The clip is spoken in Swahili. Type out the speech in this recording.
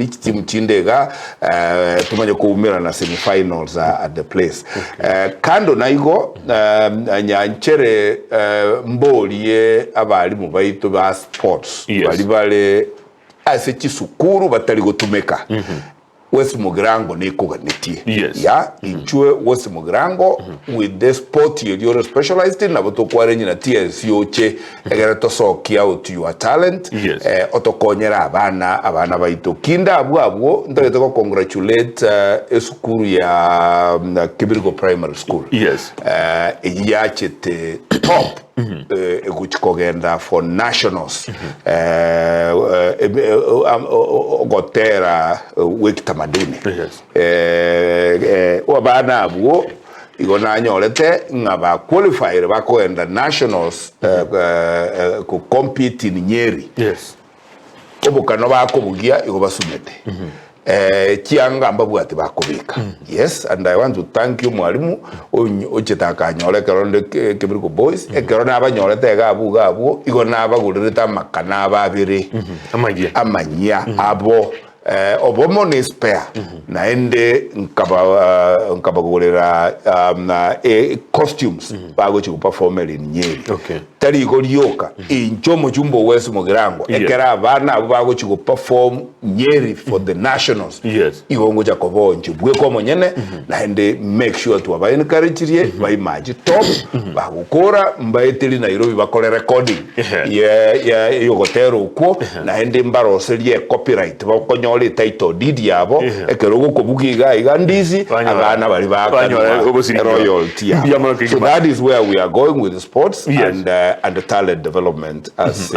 which team chindega tumanye kuumira na semi-finals at the place. Kando na igo nyanchere mbolie abalimu baitu ba sports bali ase chisukuru batali gotumeka West Mugirango nikuganitie ya inchwe West Mugirango with the sport you're specialized in nabotokwarenyi na TSOche egera tosokia out your talent otokonyera abana baito kinda abwo ndagete ko congratulate esukuru ya Kibirigo Primary School yachete top ekuchikogenda for nationals gotera wekitamaduni wabana abwo igona nyorete ngaba qualifier bakoenda nationals ku compete in Nyeri obukano bakobugia igo basumete kianga mbabwati bakobeka and I want to thank you mwalimu ochitaka nyole keronde Kibirigo boys ekerona abanyorete gabuga abo igona abagurita makana ababiri amanya abo obomo ni spare naende nkabagorera costumes bago chikuperform in Nyeri tari igorioka inchomo jumbo West Mugirango ekera abana abo bago chikuperform Nyeri for the nationals igongo jakobonje bweko monyene naende make sure to aba encourage by maji top bagukora mbaeteli Nairobi bakore recording yogotero uko naende mbaroserie copyright bakonyo title deed yabo ekerogo kobugiga igandizi abana bali royalty. So that is where we are going with the sports and the talent development as